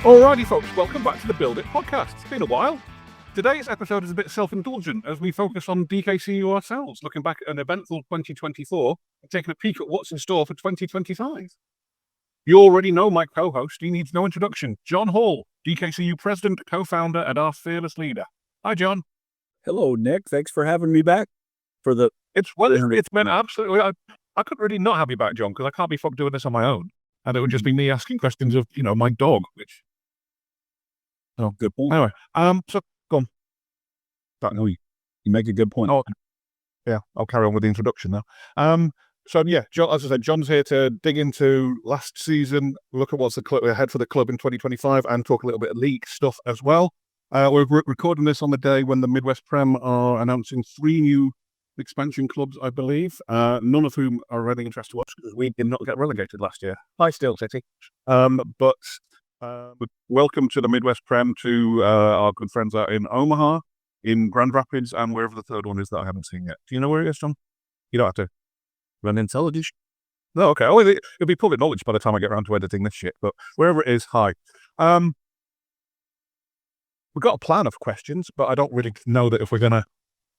Alrighty, folks, welcome back to the Build It podcast. It's been a while. Today's episode is a bit self-indulgent as we focus on DKCU ourselves, looking back at an eventful 2024 and taking a peek at what's in store for 2025. You already know my co-host. He needs no introduction. John Hall, DKCU president, co-founder, and our fearless leader. Hi, John. Hello, Nick. Thanks for having me back for the. It's been absolutely. I couldn't really not have you back, John, because I can't be fucked doing this on my own, and it would just be me asking questions of my dog, which. Oh, good point. Anyway, so go on. No, you make a good point. Oh, yeah, I'll carry on with the introduction now. So yeah, John, as I said, John's here to dig into last season, look at what's ahead for the club in 2025, and talk a little bit of league stuff as well. We're recording this on the day when the Midwest Prem are announcing 3 new expansion clubs, I believe, none of whom are really interested to us because we did not get relegated last year. Hi, Steel City. But welcome to the Midwest Prem to our good friends out in Omaha, in Grand Rapids, and wherever the third one is that I haven't seen yet. Do you know where it is, John? You don't have to run intelligence. No, okay. Oh, it'll be public knowledge by the time I get around to editing this shit, but wherever it is, hi. We've got a plan of questions, but I don't really know that if we're going to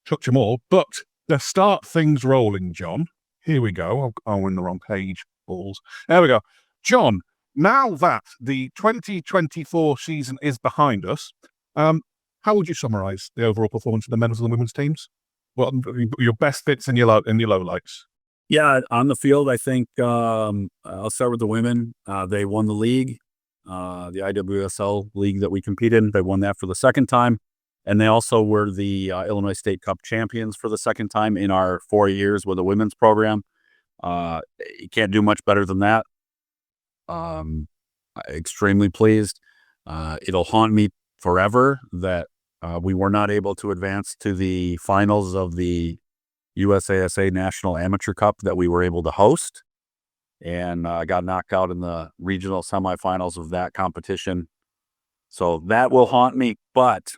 touch them all. But to start things rolling, John, here we go. I'm in the wrong page, balls. There we go. John, now that the 2024 season is behind us, how would you summarise the overall performance of the men's and the women's teams? What your best fits and your lowlights? Yeah, on the field, I think I'll start with the women. They won the league, the IWSL league that we compete in. They won that for the second time. And they also were the Illinois State Cup champions for the second time in our 4 years with the women's program. You can't do much better than that. Extremely pleased. It'll haunt me forever that we were not able to advance to the finals of the USASA National Amateur Cup that we were able to host, and got knocked out in the regional semifinals of that competition. So that will haunt me, but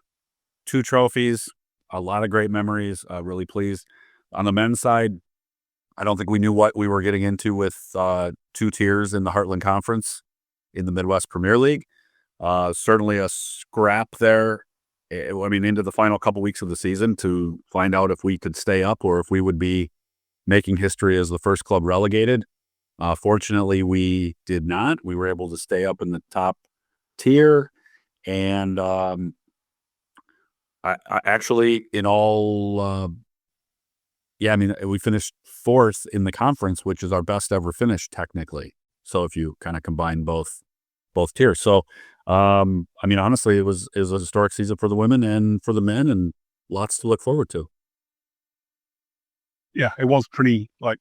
2 trophies, a lot of great memories, really pleased. On the men's side, I don't think we knew what we were getting into with 2 tiers in the Heartland Conference in the Midwest Premier League. Certainly a scrap there. Into the final couple weeks of the season to find out if we could stay up or if we would be making history as the first club relegated. Fortunately, we did not. We were able to stay up in the top tier. And I actually, in all, we finished 4th in the conference, which is our best ever finish technically. So if you kind of combine both tiers. So, honestly, it was a historic season for the women and for the men, and lots to look forward to. Yeah, it was pretty, I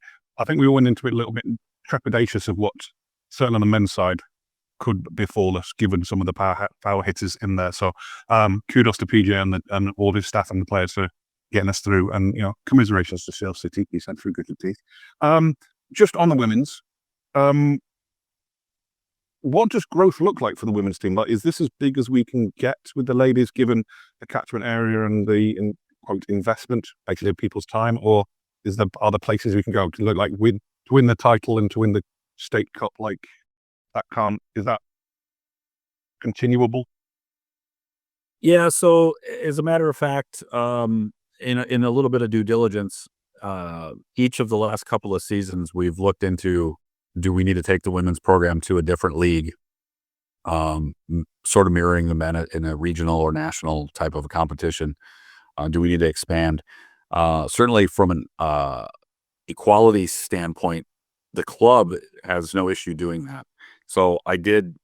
think we went into it a little bit trepidatious of what, certainly on the men's side, could befall us, given some of the power hitters in there. So kudos to PJ and all his staff and the players for getting us through, and commiserations to Sale City. He sent through good teeth. Just on the women's, what does growth look like for the women's team? Is this as big as we can get with the ladies, given the catchment area and the quote investment, basically, of people's time, or are there places we can go to look like to win the title and to win the state cup? Is that continuable? Yeah. So as a matter of fact, in a little bit of due diligence, each of the last couple of seasons we've looked into, do we need to take the women's program to a different league, sort of mirroring the men in a regional or national type of a competition? Do we need to expand? Certainly from an equality standpoint, the club has no issue doing that. So I did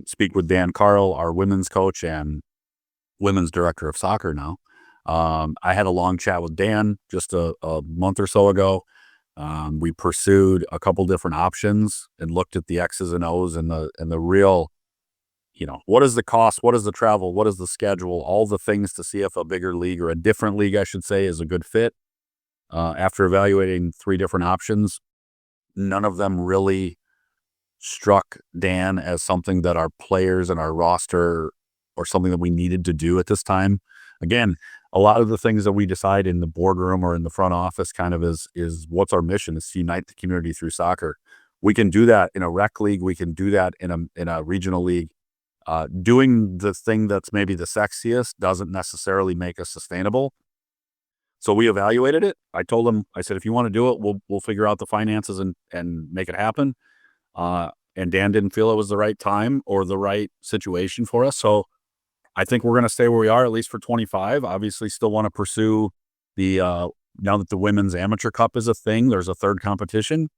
speak with Dan Carl, our women's coach and women's director of soccer now. I had a long chat with Dan just a month or so ago. We pursued a couple different options and looked at the X's and O's and the real, what is the cost? What is the travel? What is the schedule? All the things to see if a bigger league, or a different league, I should say, is a good fit. After evaluating 3 different options, none of them really struck Dan as something that our players and our roster, or something that we needed to do at this time. Again, a lot of the things that we decide in the boardroom or in the front office kind of is what's our mission, is to unite the community through soccer. We can do that in a rec league. We can do that in a regional league. doing the thing that's maybe the sexiest doesn't necessarily make us sustainable. So we evaluated it. I told him, I said, if you want to do it, we'll figure out the finances and make it happen. And Dan didn't feel it was the right time or the right situation for us. So I think we're going to stay where we are, at least for 25. Obviously, still want to pursue the, now that the Women's Amateur Cup is a thing, there's a third competition.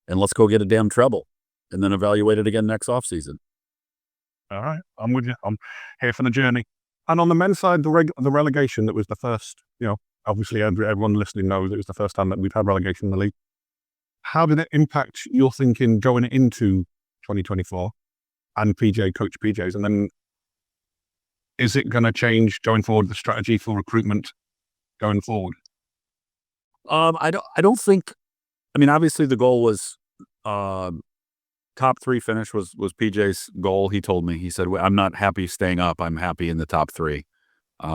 And let's go get a damn treble and then evaluate it again next offseason. All right, I'm with you. I'm here for the journey. And on the men's side, the relegation, that was the first, obviously everyone listening knows it was the first time that we've had relegation in the league. How did it impact your thinking going into 2024 and coach PJ's? And then is it going to change going forward, the strategy for recruitment going forward? I don't think, obviously the goal was, top 3 finish was PJ's goal. He told me, he said, I'm not happy staying up. I'm happy in the top 3,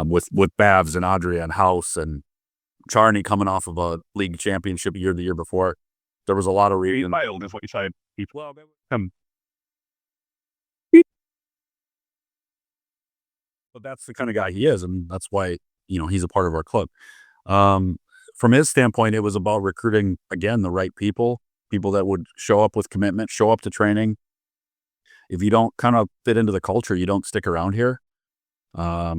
with Bavs and Adria and House and Charney coming off of a league championship the year before. There was a lot of reasons. He failed, is what you're saying. But that's the kind of guy he is, and that's why, he's a part of our club. From his standpoint, it was about recruiting, again, the right people that would show up with commitment, show up to training. If you don't kind of fit into the culture, you don't stick around here. I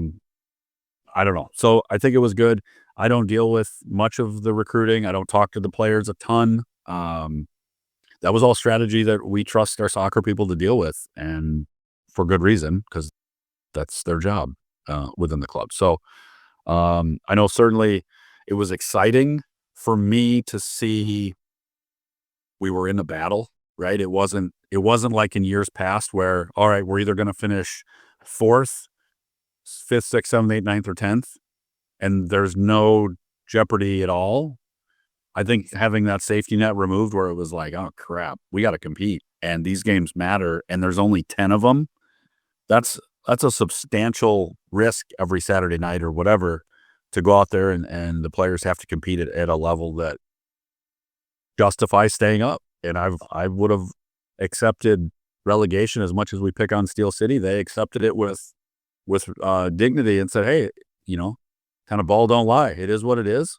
don't know. So I think it was good. I don't deal with much of the recruiting. I don't talk to the players a ton. That was all strategy that we trust our soccer people to deal with, and for good reason, because that's their job within the club. So I know certainly it was exciting for me to see we were in a battle, right? It wasn't like in years past where, all right, we're either going to finish 4th, 5th, 6th, 7th, 8th, 9th, or 10th, and there's no jeopardy at all. I think having that safety net removed where it was like, oh crap, we got to compete and these games matter and there's only 10 of them. That's a substantial risk every Saturday night or whatever to go out there and the players have to compete at a level that justifies staying up. And I would have accepted relegation as much as we pick on Steel City. They accepted it with dignity and said, hey, kind of ball don't lie. It is what it is.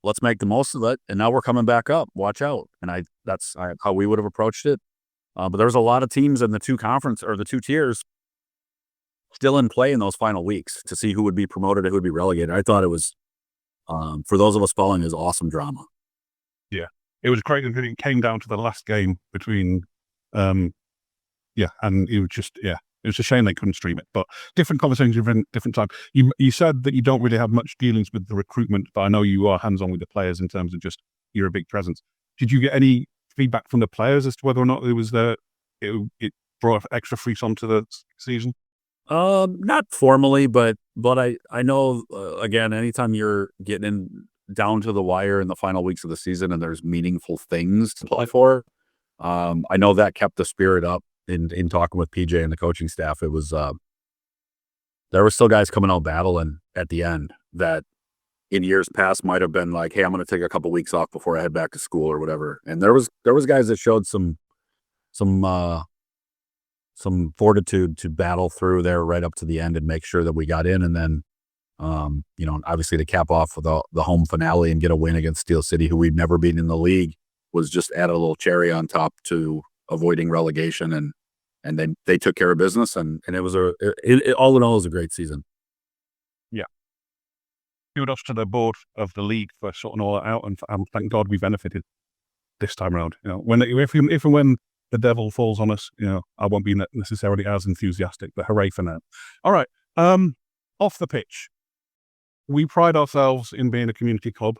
Let's make the most of it. And now we're coming back up. Watch out. And that's how we would have approached it. But there was a lot of teams in the 2 conference or the 2 tiers still in play in those final weeks to see who would be promoted and who would be relegated. I thought it was, for those of us following, is awesome drama. Yeah, it was great. It came down to the last game between, and it was just, it was a shame they couldn't stream it, but different conversations, different time. You said that you don't really have much dealings with the recruitment, but I know you are hands-on with the players in terms of just, you're a big presence. Did you get any feedback from the players as to whether or not it brought extra frisson to the season? Not formally, but I know, again, anytime you're getting down to the wire in the final weeks of the season and there's meaningful things to play for, I know that kept the spirit up in talking with PJ and the coaching staff. It was, there were still guys coming out battling at the end that in years past might have been like, hey, I'm going to take a couple weeks off before I head back to school or whatever. And there was guys that showed some fortitude to battle through there right up to the end and make sure that we got in. And then, obviously to cap off with the home finale and get a win against Steel City, who we've never beaten in the league, was just add a little cherry on top to avoiding relegation. And then they took care of business. And it was all in all, it was a great season. Yeah. Kudos to the board of the league for sorting all that out. And thank God we benefited this time around. If and when the devil falls on us, I won't be necessarily as enthusiastic, but hooray for now. All right. Off the pitch, we pride ourselves in being a community club.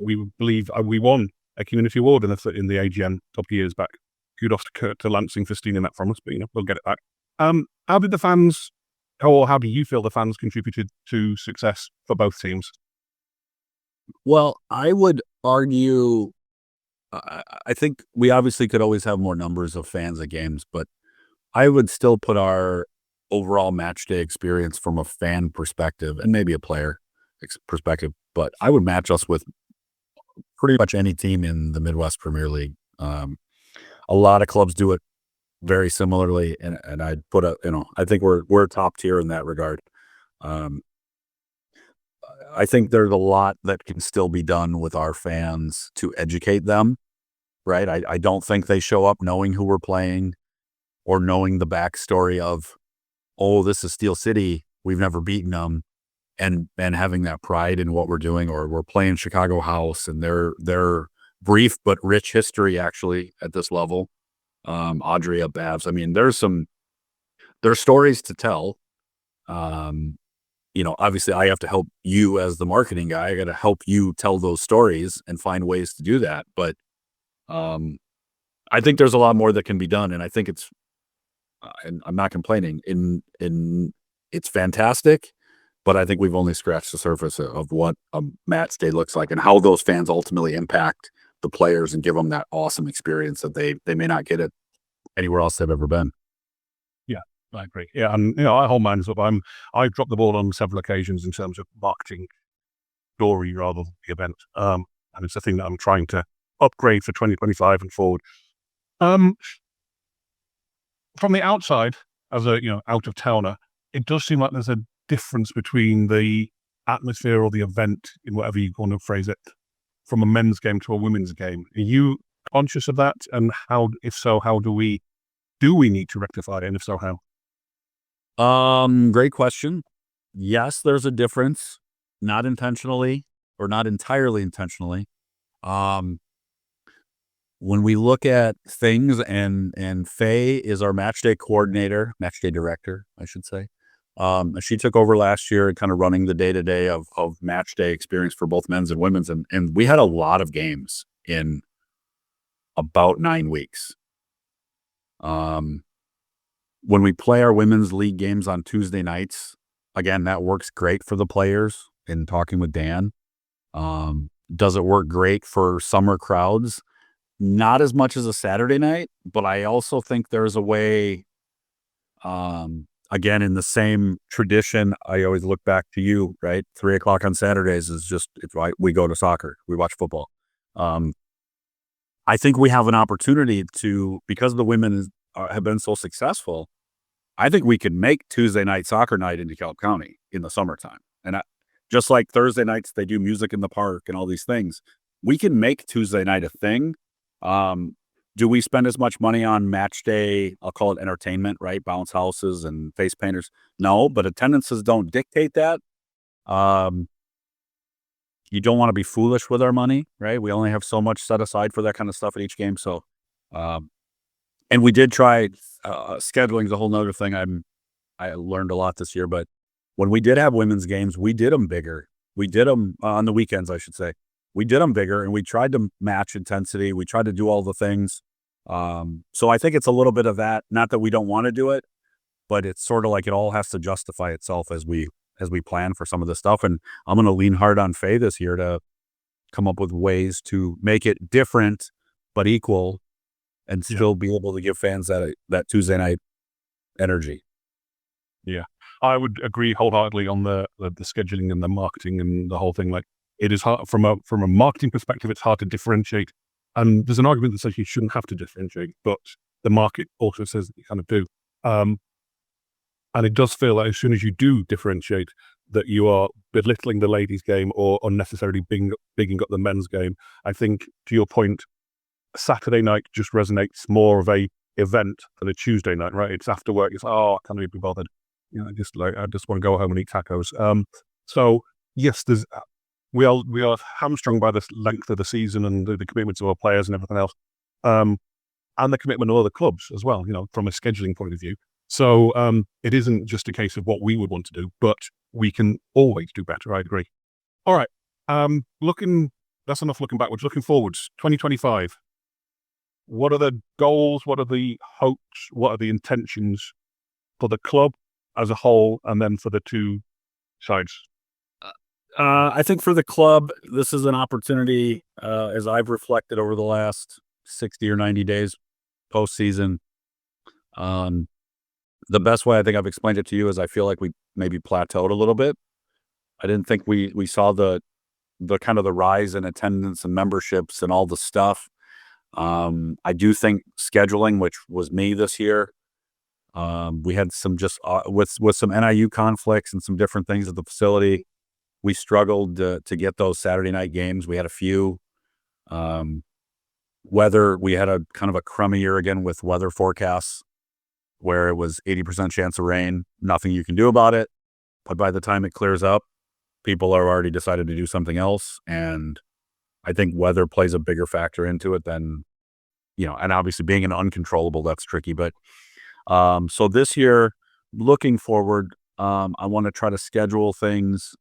We believe we won a community award in the AGN a couple of years back. Kudos to Lansing for stealing that from us, but we'll get it back. How did the fans, or how do you feel the fans contributed to success for both teams? Well, I would argue, I think we obviously could always have more numbers of fans at games, but I would still put our overall match day experience from a fan perspective and maybe a player perspective, but I would match us with pretty much any team in the Midwest Premier League. A lot of clubs do it very similarly, and I'd put I think we're top tier in that regard. Um, I think there's a lot that can still be done with our fans to educate them, right? I don't think they show up knowing who we're playing or knowing the backstory of, oh, this is Steel City, we've never beaten them, and having that pride in what we're doing, or we're playing Chicago House and their brief but rich history actually at this level. Audrey Babs. I mean, there's stories to tell. Obviously I have to help you as the marketing guy. I got to help you tell those stories and find ways to do that. But I think there's a lot more that can be done, and I think it's. And I'm not complaining. It's fantastic, but I think we've only scratched the surface of what a match day looks like and how those fans ultimately impact the players and give them that awesome experience that they may not get it anywhere else they've ever been. Yeah, I agree. Yeah, and I hold my hands up. I've dropped the ball on several occasions in terms of marketing story rather than the event. And it's a thing that I'm trying to upgrade for 2025 and forward. From the outside, as a out of towner, it does seem like there's a difference between the atmosphere or the event, in whatever you want to phrase it, from a men's game to a women's game. Are you conscious of that? And how, if so, how do we need to rectify it? And if so, how? Great question. Yes, there's a difference, not intentionally or not entirely intentionally. When we look at things, and Faye is our match day director, I should say. She took over last year and kind of running the day-to-day of match day experience for both men's and women's. And we had a lot of games in about 9 weeks. When we play our women's league games on Tuesday nights, again, that works great for the players. In talking with Dan, does it work great for summer crowds? Not as much as a Saturday night, but I also think there's a way, again, in the same tradition, I always look back to you, right? 3:00 on Saturdays is just, we go to soccer, we watch football. I think we have an opportunity to, because the women have been so successful, I think we can make Tuesday night soccer night in DeKalb County in the summertime. And just like Thursday nights, they do music in the park and all these things. We can make Tuesday night a thing. Do we spend as much money on match day? I'll call it entertainment, right? Bounce houses and face painters. No, but attendances don't dictate that. You don't want to be foolish with our money, right? We only have so much set aside for that kind of stuff at each game. So, and we did try, scheduling is a whole nother thing. I learned a lot this year, but when we did have women's games, we did them bigger. We did them on the weekends, I should say. We did them bigger, and we tried to match intensity. We tried to do all the things. So I think it's a little bit of that. Not that we don't want to do it, but it's sort of like it all has to justify itself as we plan for some of this stuff. And I'm going to lean hard on Faye this year to come up with ways to make it different but equal, and still be able to give fans that Tuesday night energy. Yeah, I would agree wholeheartedly on the scheduling and the marketing and the whole thing. Like, it is hard from a marketing perspective. It's hard to differentiate, and there's an argument that says you shouldn't have to differentiate, but the market also says that you kind of do. And it does feel like as soon as you do differentiate, that you are belittling the ladies' game or unnecessarily bigging up the men's game. I think, to your point, Saturday night just resonates more of a event than a Tuesday night, right? It's after work. It's, oh, I can't even be bothered. I just want to go home and eat tacos. So yes, we are hamstrung by the length of the season and the commitments of our players and everything else, and the commitment of other clubs as well. From a scheduling point of view. So it isn't just a case of what we would want to do, but we can always do better. I agree. All right. That's enough looking backwards. Looking forwards, 2025. What are the goals? What are the hopes? What are the intentions for the club as a whole, and then for the two sides? I think for the club, this is an opportunity, as I've reflected over the last 60 or 90 days postseason. The best way I think I've explained it to you is I feel like we maybe plateaued a little bit. I didn't think we saw the kind of the rise in attendance and memberships and all the stuff. I do think scheduling, which was me this year, we had some just with some NIU conflicts and some different things at the facility. We struggled to get those Saturday night games. We had a few. Weather, we had a kind of a crummy year again with weather forecasts where it was 80% chance of rain, nothing you can do about it. But by the time it clears up, people are already decided to do something else. And I think weather plays a bigger factor into it than, and obviously being an uncontrollable, that's tricky. But so this year, looking forward, I want to try to schedule things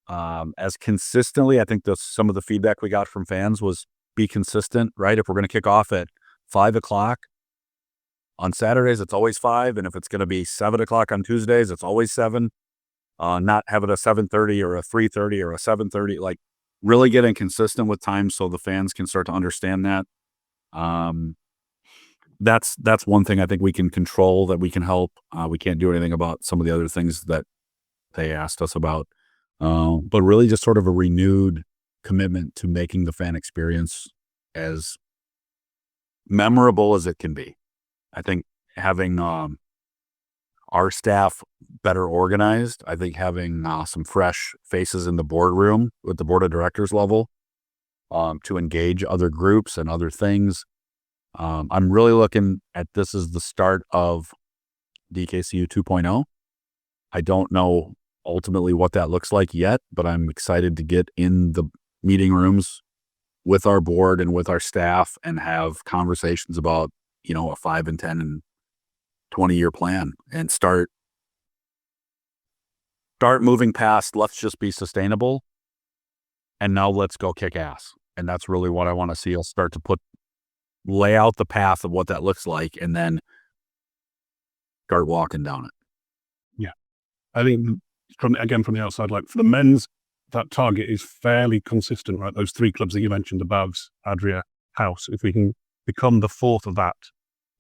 as consistently. I think some of the feedback we got from fans was be consistent, right? If we're going to kick off at 5:00 on Saturdays, it's always 5. And if it's going to be 7:00 on Tuesdays, it's always 7. Not have it a 7:30 or a 3:30 or a 7:30, like really getting consistent with time so the fans can start to understand that. That's one thing I think we can control, that we can help. We can't do anything about some of the other things that they asked us about. But really just sort of a renewed commitment to making the fan experience as memorable as it can be. I think having our staff better organized, I think having some fresh faces in the boardroom with the board of directors level to engage other groups and other things. I'm really looking at this as the start of DKCU 2.0. I don't know ultimately what that looks like yet, but I'm excited to get in the meeting rooms with our board and with our staff and have conversations about, a 5 and 10 and 20-year plan and start moving past, let's just be sustainable. And now let's go kick ass. And that's really what I want to see us start to lay out the path of what that looks like and then start walking down it. Yeah. I think from the outside, like for the men's, that target is fairly consistent, right? Those 3 clubs that you mentioned, the Bavs, Adria, House, if we can become the 4th of that,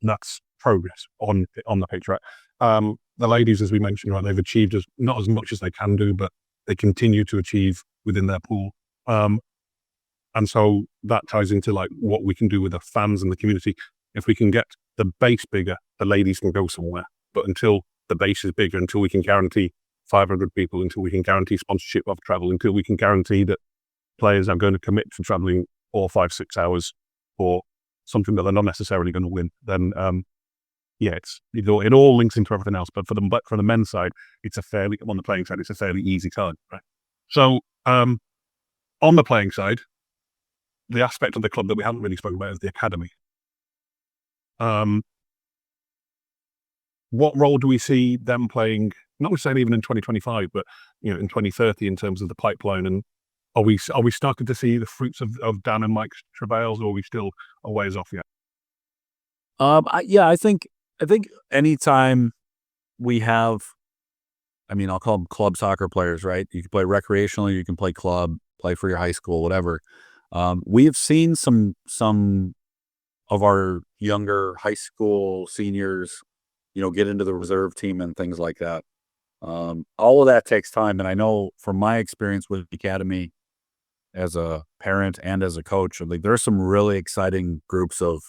that's progress on the pitch, right? The ladies, as we mentioned, right, they've achieved not as much as they can do, but they continue to achieve within their pool. And so that ties into like what we can do with the fans and the community. If we can get the base bigger, the ladies can go somewhere. But until the base is bigger, until we can guarantee 500 people, until we can guarantee sponsorship of travel, until we can guarantee that players are going to commit to traveling 4, 5, 6 hours for something that they're not necessarily going to win, then it all links into everything else. But for the men's side, on the playing side, it's a fairly easy target, right? So on the playing side, the aspect of the club that we haven't really spoken about is the academy. What role do we see them playing, not necessarily even in 2025, but in 2030 in terms of the pipeline? And are we starting to see the fruits of Dan and Mike's travails, or are we still a ways off yet? I think anytime we have, I'll call them club soccer players, right? You can play recreationally, you can play club, play for your high school, whatever. We have seen some of our younger high school seniors, get into the reserve team and things like that. All of that takes time. And I know from my experience with the academy as a parent and as a coach, there's some really exciting groups of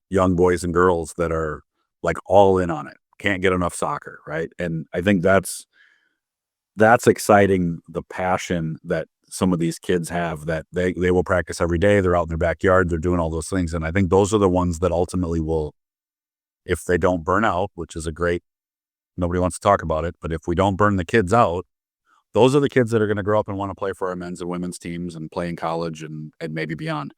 young boys and girls that are like all in on it, can't get enough soccer, right? And I think that's exciting, the passion that some of these kids have, that they will practice every day. They're out in their backyard. They're doing all those things. And I think those are the ones that ultimately will, if they don't burn out, which is nobody wants to talk about it, but if we don't burn the kids out, those are the kids that are going to grow up and want to play for our men's and women's teams and play in college and maybe beyond.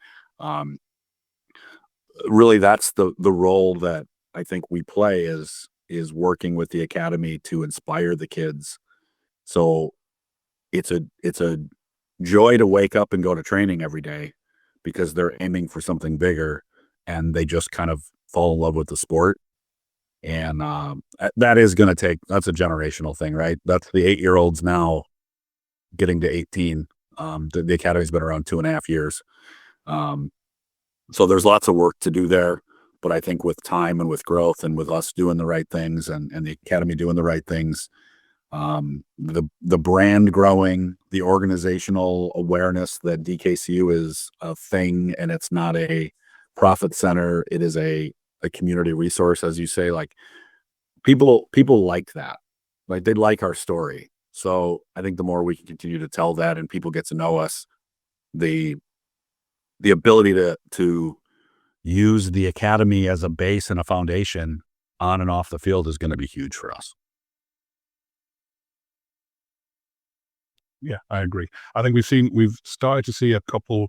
Really, that's the role that I think we play is working with the academy to inspire the kids. So it's a joy to wake up and go to training every day because they're aiming for something bigger and they just kind of fall in love with the sport. And that is going to that's a generational thing, right? That's the 8-year-olds now getting to 18. The academy's been around 2.5 years. So there's lots of work to do there. But I think with time and with growth and with us doing the right things and the academy doing the right things, The brand growing, the organizational awareness that DKCU is a thing and it's not a profit center. It is a community resource, as you say. Like people like that. Like they like our story. So I think the more we can continue to tell that and people get to know us, the ability to use the academy as a base and a foundation on and off the field is going to be huge for us. Yeah, I agree. I think we've started to see a couple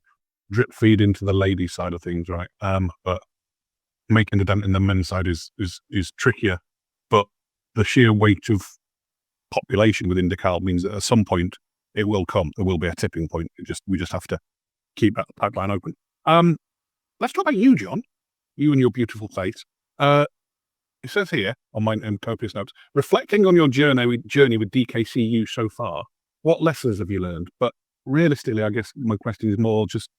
drip feed into the ladies side of things, right? But making the dent in the men's side is trickier. But the sheer weight of population within DeKalb means that at some point it will come. There will be a tipping point. We just have to keep that pipeline open. Let's talk about you, John. You and your beautiful face. It says here on my copious notes, reflecting on your journey with DKCU so far, what lessons have you learned? But realistically, I guess my question is more just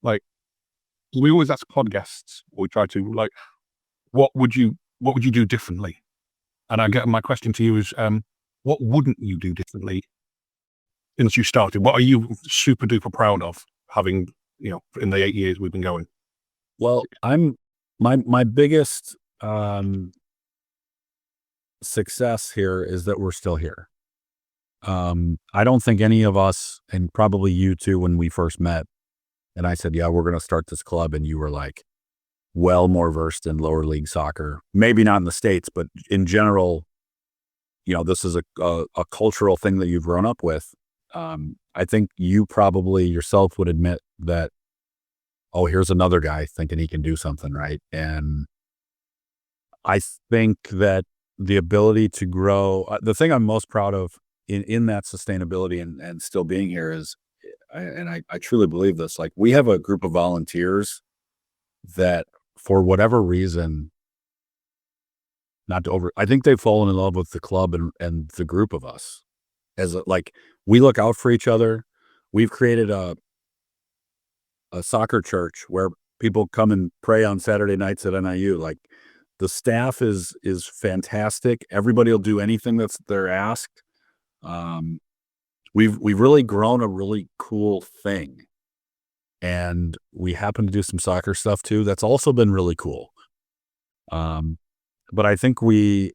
like, we always ask podcasts, or we try to, like, what would you do differently? And I get my question to you is, what wouldn't you do differently since you started? What are you super duper proud of having, in the 8 years we've been going? Well, my biggest success here is that we're still here. I don't think any of us, and probably you too, when we first met, and I said, yeah, we're going to start this club. And you were like, well, more versed in lower league soccer, maybe not in the States, but in general, this is a cultural thing that you've grown up with. I think you probably yourself would admit that, oh, here's another guy thinking he can do something, right? And I think that the ability to grow, the thing I'm most proud of in that sustainability and still being here is, and I truly believe this, like we have a group of volunteers that for whatever reason, I think they've fallen in love with the club and the group of us like we look out for each other. We've created a soccer church where people come and pray on Saturday nights at NIU. Like the staff is fantastic. Everybody will do anything they're asked. We've really grown a really cool thing, and we happen to do some soccer stuff too. That's also been really cool. But I think we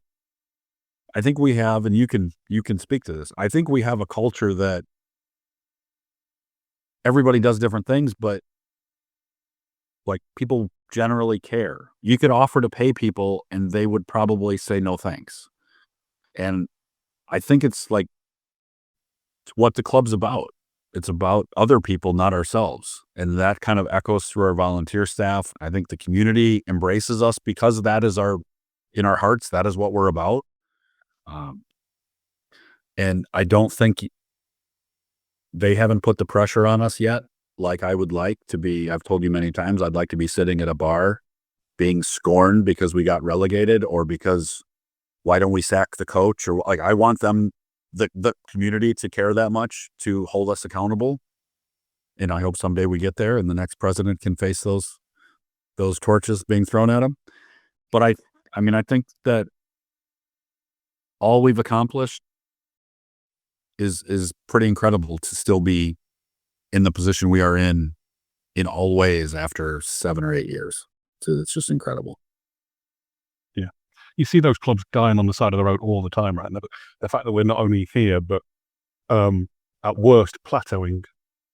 have, and you can speak to this. I think we have a culture that everybody does different things, but like people generally care. You could offer to pay people and they would probably say no thanks. And I think it's what the club's about. It's about other people, not ourselves. And that kind of echoes through our volunteer staff. I think the community embraces us because that is in our hearts, that is what we're about. And I don't think they haven't put the pressure on us yet. Like I would like to be, I've told you many times, I'd like to be sitting at a bar being scorned because we got relegated or because why don't we sack the coach? Or like, I want them, the community to care that much to hold us accountable. And I hope someday we get there and the next president can face those torches being thrown at him. But I think that all we've accomplished is pretty incredible to still be in the position we are in all ways after 7 or 8 years. So it's just incredible. Yeah. You see those clubs dying on the side of the road all the time, right? And the fact that we're not only here, but at worst plateauing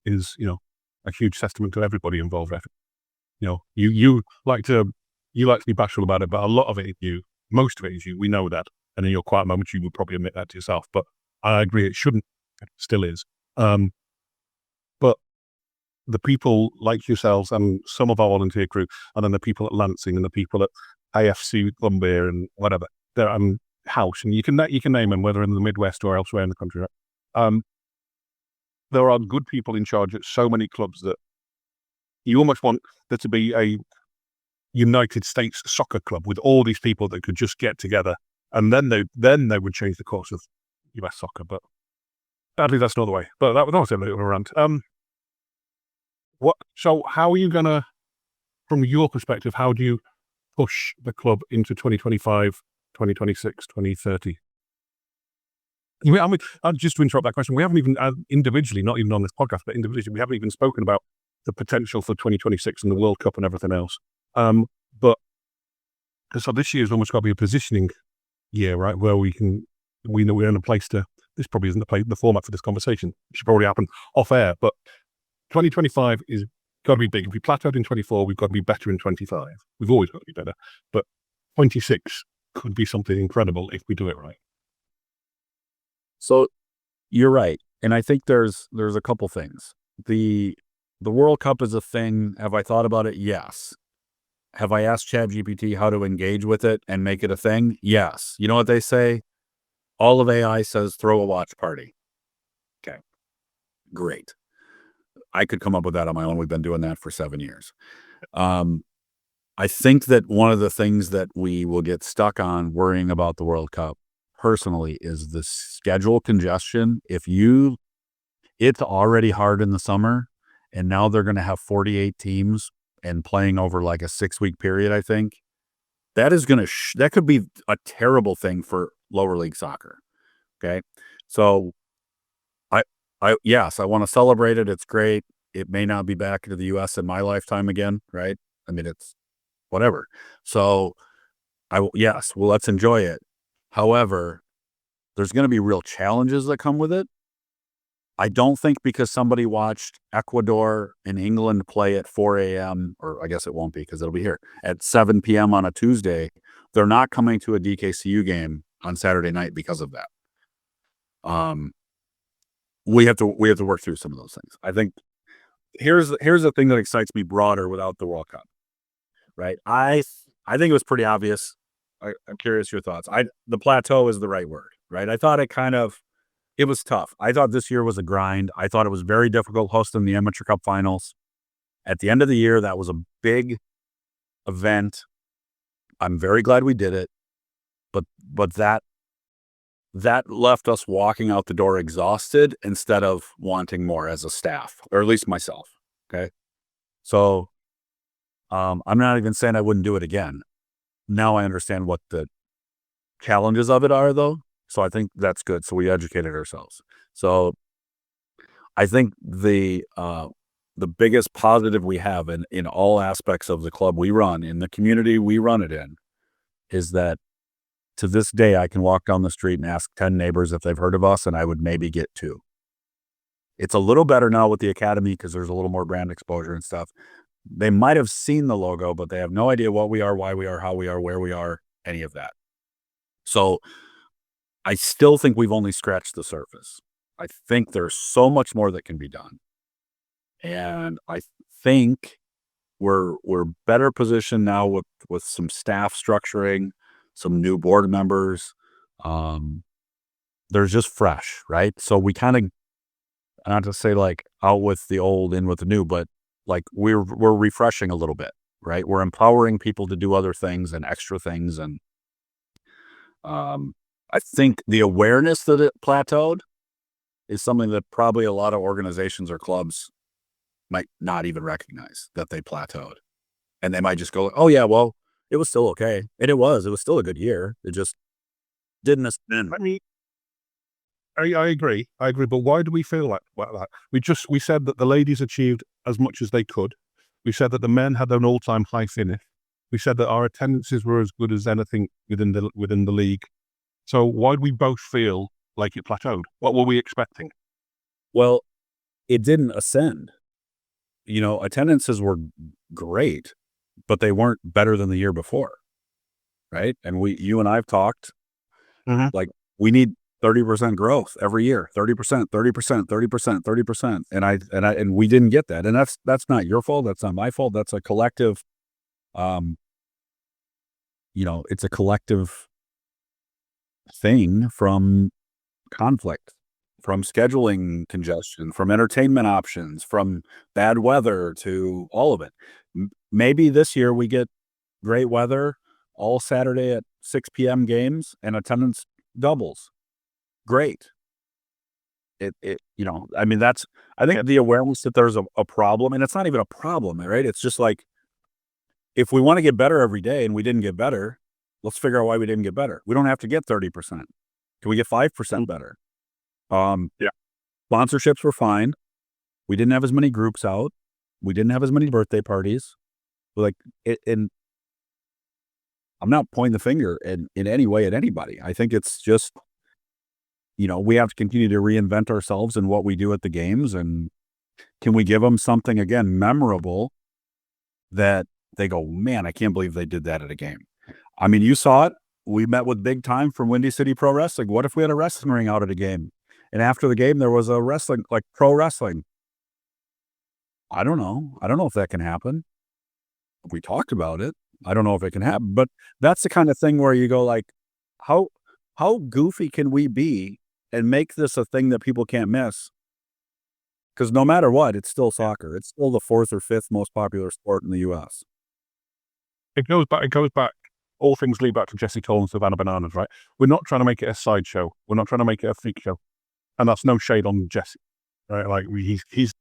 is, a huge testament to everybody involved. You like to be bashful about it, but a lot of it is you. Most of it is you. We know that. And in your quiet moments, you would probably admit that to yourself. But I agree, it shouldn't. It still is. But the people like yourselves and some of our volunteer crew, and then the people at Lansing and the people at AFC Columbia and whatever, they're House, and you can name them, whether in the Midwest or elsewhere in the country. Right? There are good people in charge at so many clubs that you almost want there to be a United States soccer club with all these people that could just get together, and then they would change the course of US soccer. But sadly, that's not the way. But that was a little rant. So how are you gonna, from your perspective, how do you push the club into 2025, 2026, 2030? I mean, just to interrupt that question, we haven't even individually, not even on this podcast, but individually, we haven't even spoken about the potential for 2026 and the World Cup and everything else. But so this year's almost got to be a positioning year, right? Where we know we're in a place to. This probably isn't the format for this conversation. It should probably happen off air. But 2025 is got to be big. If we plateaued in 24, we've got to be better in 25. We've always got to be better. But 26 could be something incredible if we do it right. So you're right. And I think there's a couple things. The World Cup is a thing. Have I thought about it? Yes. Have I asked ChatGPT how to engage with it and make it a thing? Yes. You know what they say? All of AI says throw a watch party. Okay. Great. I could come up with that on my own. We've been doing that for 7 years. I think that one of the things that we will get stuck on worrying about the World Cup personally is the schedule congestion. It's already hard in the summer, and now they're going to have 48 teams and playing over like a 6-week period. I think that is going to that could be a terrible thing for lower league soccer. Okay, so yes, I want to celebrate it. It's great. It may not be back to the U.S. in my lifetime again, right? I mean, it's whatever. So yes, well, let's enjoy it. However, there's going to be real challenges that come with it. I don't think because somebody watched Ecuador and England play at 4 a.m., or I guess it won't be because it'll be here, at 7 p.m. on a Tuesday, they're not coming to a DKCU game on Saturday night because of that. We have to work through some of those things. I think here's the thing that excites me broader without the World Cup, right? I think it was pretty obvious. I'm curious your thoughts. The plateau is the right word, right? I thought it was tough. I thought this year was a grind. I thought it was very difficult hosting the Amateur Cup finals. At the end of the year, that was a big event. I'm very glad we did it, but that left us walking out the door exhausted instead of wanting more as a staff, or at least myself. Okay, so I'm not even saying I wouldn't do it again. Now I understand what the challenges of it are, though. So I think that's good. So we educated ourselves. So I think the biggest positive we have in all aspects of the club we run, in the community we run it in, is that to this day, I can walk down the street and ask 10 neighbors if they've heard of us, and I would maybe get 2. It's a little better now with the academy because there's a little more brand exposure and stuff. They might have seen the logo, but they have no idea what we are, why we are, how we are, where we are, any of that. So I still think we've only scratched the surface. I think there's so much more that can be done. And I think we're better positioned now with some staff structuring, some new board members. They're just fresh, right? So we kind of, not to say like out with the old, in with the new, but like we're refreshing a little bit, right? We're empowering people to do other things and extra things. And I think the awareness that it plateaued is something that probably a lot of organizations or clubs might not even recognize that they plateaued. And they might just go, oh yeah, well, it was still okay. And it was still a good year. It just didn't ascend. I mean, I agree. But why do we feel like that? We said that the ladies achieved as much as they could. We said that the men had an all-time high finish. We said that our attendances were as good as anything within the league. So why do we both feel like it plateaued? What were we expecting? Well, it didn't ascend. Attendances were great, but they weren't better than the year before, right? And you and I've talked, like we need 30% growth every year, 30%, 30%, 30%, 30%. And we didn't get that. And that's not your fault. That's not my fault. That's a collective, it's a collective thing from conflict, from scheduling congestion, from entertainment options, from bad weather to all of it. Maybe this year we get great weather all Saturday at 6 p.m. games and attendance doubles. Great. I think the awareness that there's a problem, and it's not even a problem, right? It's just like, if we want to get better every day and we didn't get better, let's figure out why we didn't get better. We don't have to get 30%. Can we get 5% better? Yeah. Sponsorships were fine. We didn't have as many groups out. We didn't have as many birthday parties. And I'm not pointing the finger in any way at anybody. I think it's just, we have to continue to reinvent ourselves in what we do at the games. And can we give them something, again, memorable that they go, man, I can't believe they did that at a game. I mean, you saw it. We met with Big Time from Windy City Pro Wrestling. What if we had a wrestling ring out at a game? And after the game, there was a wrestling, like pro wrestling. I don't know. I don't know if that can happen. We talked about it. I don't know if it can happen, but that's the kind of thing where you go like, how goofy can we be and make this a thing that people can't miss? Because no matter what, it's still soccer. It's still the 4th or 5th most popular sport in the U.S. It goes back. All things lead back to Jesse Toll and Savannah Bananas, right? We're not trying to make it a sideshow. We're not trying to make it a freak show. And that's no shade on Jesse, right? Like he's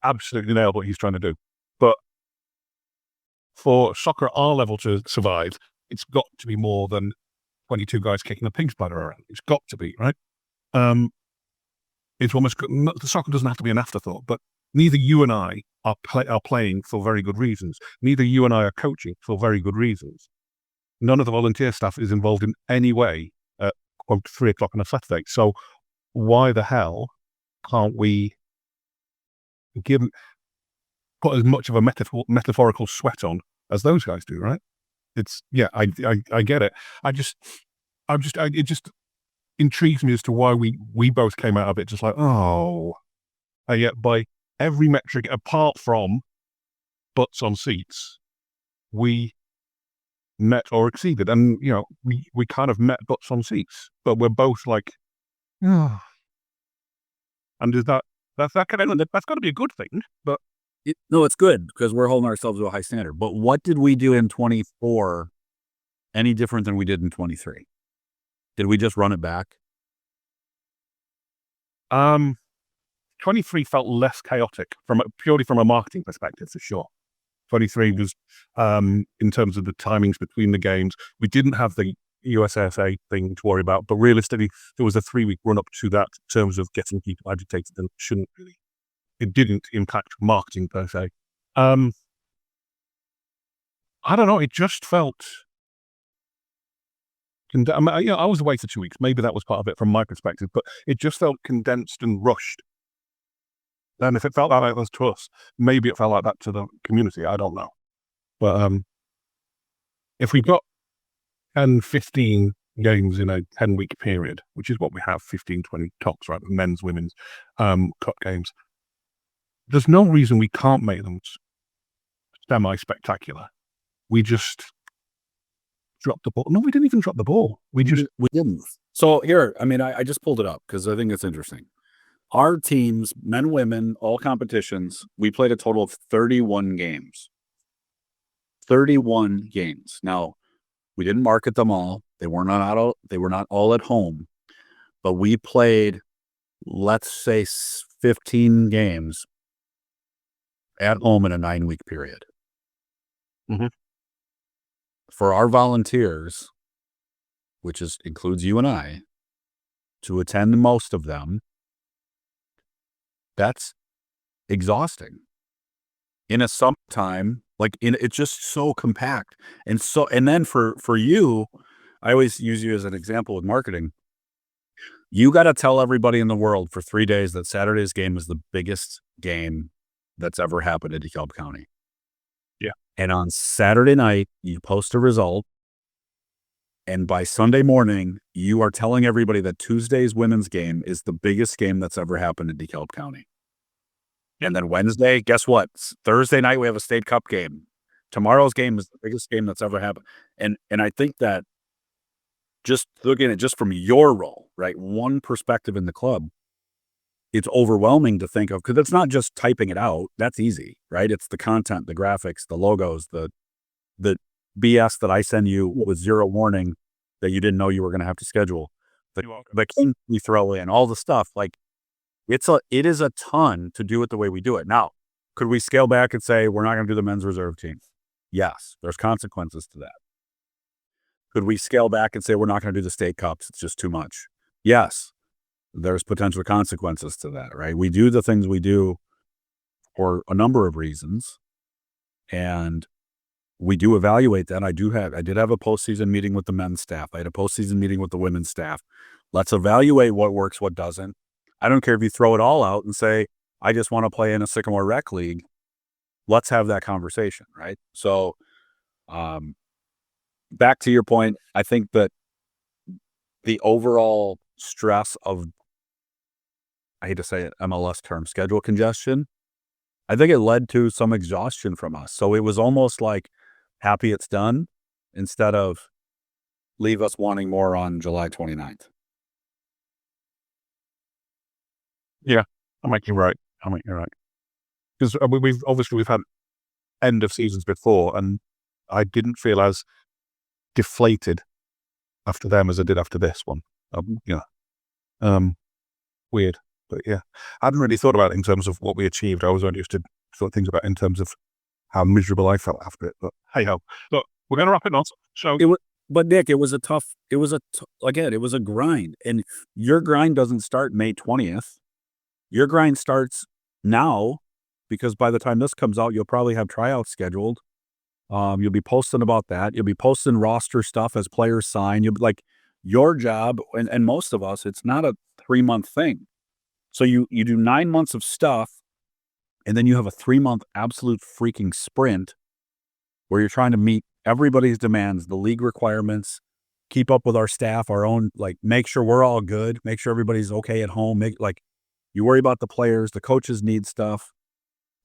absolutely nailed what he's trying to do. But for soccer at our level to survive, it's got to be more than 22 guys kicking a pig's bladder around. It's got to be, right? It's almost, the soccer doesn't have to be an afterthought, but neither you and I are playing for very good reasons. Neither you and I are coaching for very good reasons. None of the volunteer staff is involved in any way at, quote, 3 o'clock on a Saturday. So why the hell can't we put as much of a metaphorical sweat on as those guys do, right? It's, yeah, I get it. It just intrigues me as to why we both came out of it just like, oh, and yet by every metric apart from butts on seats, we met or exceeded. And, we kind of met butts on seats, but we're both like, oh. And is that's got to be a good thing, but no, it's good because we're holding ourselves to a high standard. But what did we do in 24 any different than we did in 23? Did we just run it back? 23 felt less chaotic purely from a marketing perspective, for sure. 23 was, in terms of the timings between the games, we didn't have the USSA thing to worry about, but realistically, there was a 3-week run up to that in terms of getting people agitated and it didn't impact marketing per se. I don't know. It just felt, I was away for 2 weeks. Maybe that was part of it from my perspective, but it just felt condensed and rushed. And if it felt like that to us, maybe it felt like that to the community. I don't know. But if we've got 10, 15 games in a 10-week period, which is what we have, 15, 20 tops, right? Men's, women's cup games. There's no reason we can't make them semi-spectacular. We just dropped the ball. No, we didn't even drop the ball. We didn't. So here, I just pulled it up because I think it's interesting. Our teams, men, women, all competitions, we played a total of 31 games. 31 games. Now, we didn't market them all. They were not all at home. But we played, let's say, 15 games at home in a 9-week period. Mm-hmm. For our volunteers, which includes you and I, to attend most of them, that's exhausting. In a summertime, it's just so compact. And then for you, I always use you as an example with marketing. You got to tell everybody in the world for 3 days that Saturday's game is the biggest game that's ever happened in DeKalb County. Yeah. And on Saturday night, you post a result. And by Sunday morning, you are telling everybody that Tuesday's women's game is the biggest game that's ever happened in DeKalb County. And then Wednesday, guess what? Thursday night, we have a state cup game. Tomorrow's game is the biggest game that's ever happened. And I think that just looking at it just from your role, right? One perspective in the club, it's overwhelming to think of, because it's not just typing it out. That's easy, right? It's the content, the graphics, the logos, the BS that I send you with zero warning that you didn't know you were going to have to schedule. The king we throw in, all the stuff. It is a ton to do it the way we do it. Now, could we scale back and say we're not going to do the men's reserve team? Yes, there's consequences to that. Could we scale back and say we're not going to do the state cups? It's just too much. Yes. there's potential consequences to that, right? We do the things we do for a number of reasons, and we do evaluate that. I did have a postseason meeting with the men's staff. I had a postseason meeting with the women's staff. Let's evaluate what works, what doesn't. I don't care if you throw it all out and say, I just want to play in a Sycamore Rec League. Let's have that conversation, right? So, back to your point, I think that the overall stress of, I hate to say it, MLS term, schedule congestion, I think it led to some exhaustion from us. So it was almost like happy it's done instead of leave us wanting more on July 29th. Yeah, I make you right. Because we've had end of seasons before, and I didn't feel as deflated after them as I did after this one. Weird, but yeah, I hadn't really thought about it in terms of what we achieved. I was only used to thought things about it in terms of how miserable I felt after it. But hey ho, look, we're going to wrap it up. So But Nick, it was a grind, and your grind doesn't start May 20th. Your grind starts now, because by the time this comes out, you'll probably have tryouts scheduled. You'll be posting about that. You'll be posting roster stuff as players sign. You'll be like, your job, and most of us, it's not a 3-month thing. So you do 9 months of stuff, and then you have a 3-month absolute freaking sprint where you're trying to meet everybody's demands, the league requirements, keep up with our staff, our own, like, make sure we're all good, make sure everybody's okay at home. You worry about the players, the coaches need stuff,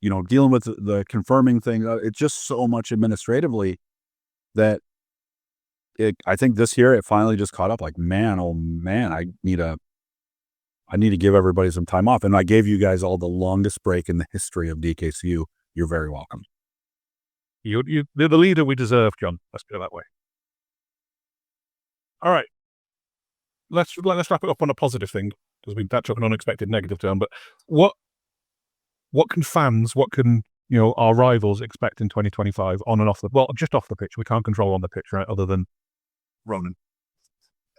dealing with the confirming thing. It's just so much administratively that I think this year it finally just caught up. Like, man, oh man, I need to give everybody some time off. And I gave you guys all the longest break in the history of DKCU. You're very welcome. You're the leader we deserve, John. Let's put it that way. All right. Let's wrap it up on a positive thing, because that took an unexpected negative turn. But what can our rivals expect in 2025 on and off just off the pitch? We can't control on the pitch, right? Other than Ronan.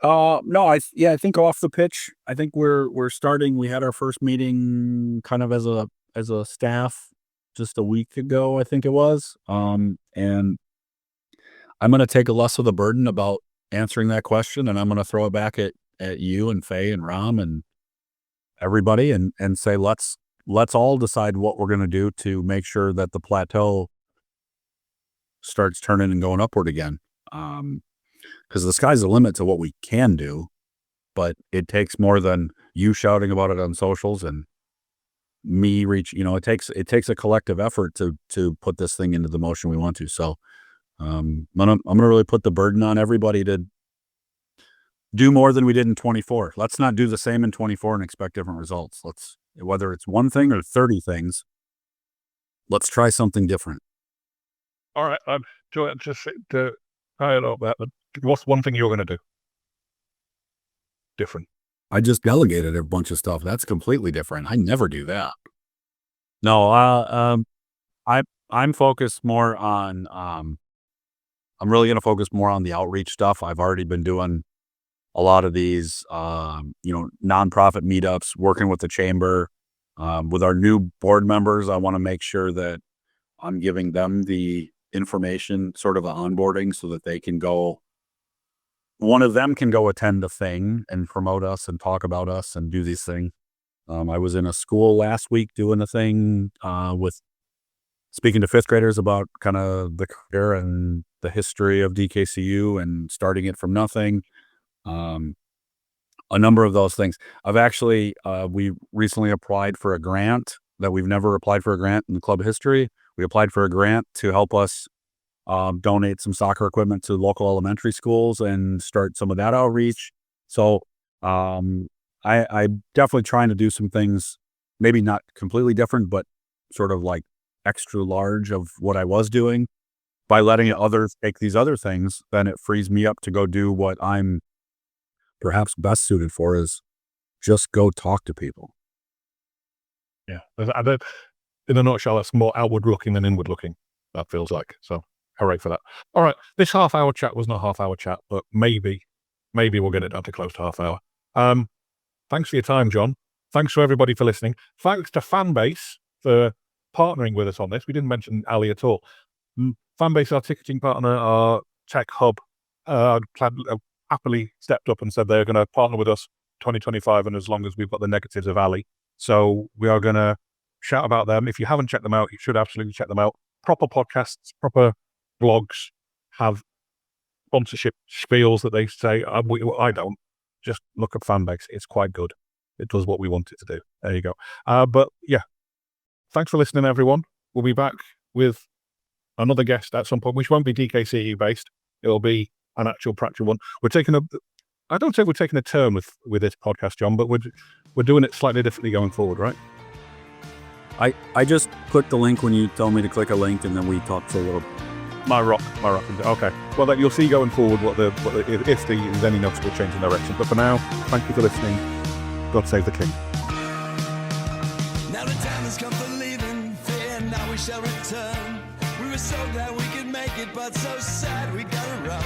No, I think off the pitch, I think we're starting. We had our first meeting kind of as a staff just a week ago, I think it was. And I'm going to take less of the burden about answering that question, and I'm going to throw it back at you and Faye and Ram and everybody, and say, let's all decide what we're going to do to make sure that the plateau starts turning and going upward again. Because the sky's the limit to what we can do, but it takes more than you shouting about it on socials and me it takes a collective effort to put this thing into the motion we want to. So I'm gonna really put the burden on everybody to do more than we did in 24. Let's not do the same in 24 and expect different results. Whether it's one thing or 30 things, let's try something different. All right, I don't know about that. What's one thing you're going to do different? I just delegated a bunch of stuff. That's completely different. I never do that. No, I'm focused more on. I'm really going to focus more on the outreach stuff. I've already been doing a lot of these, nonprofit meetups, working with the chamber, with our new board members. I want to make sure that I'm giving them the information, sort of onboarding, so that they can go. One of them can go attend a thing and promote us and talk about us and do these things. I was in a school last week doing a thing with speaking to fifth graders about kind of the career and the history of DKCU and starting it from nothing. A number of those things. I've actually, we recently applied for a grant that we've never applied for a grant in the club history. We applied for a grant to help us donate some soccer equipment to local elementary schools and start some of that outreach. So I'm definitely trying to do some things, maybe not completely different, but sort of like extra large of what I was doing. By letting others take these other things, then it frees me up to go do what I'm perhaps best suited for, is just go talk to people. Yeah. In a nutshell, that's more outward looking than inward looking, that feels like. So hooray for that. All right. This half-hour chat was not a half-hour chat, but maybe we'll get it down to close to half hour. Thanks for your time, John. Thanks for everybody for listening. Thanks to Fanbase for partnering with us on this. We didn't mention Ali at all. Fanbase, our ticketing partner, our tech hub, happily stepped up and said they're going to partner with us 2025, and as long as we've got the negatives of Ali. So we are going to shout about them. If you haven't checked them out, you should absolutely check them out. Proper podcasts, proper blogs, have sponsorship spiels that they say. I don't. Just look at Fanbase. It's quite good. It does what we want it to do. There you go. But yeah, thanks for listening, everyone. We'll be back with another guest at some point, which won't be DKCU based. It'll be an actual practical one. I don't say we're taking a turn with this podcast, John, but we're doing it slightly differently going forward, right? I just clicked the link when you told me to click a link, and then we talked for a little. My rock. Okay. Well, then you'll see going forward if there's any noticeable change in direction. But for now, thank you for listening. God save the king. Now the time has come for leaving, fear now we shall return. We were so glad we could make it, but so sad we gotta run.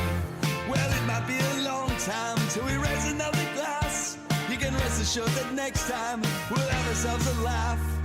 Well, it might be a long time till we raise another glass. You can rest assured that next time we'll have ourselves a laugh.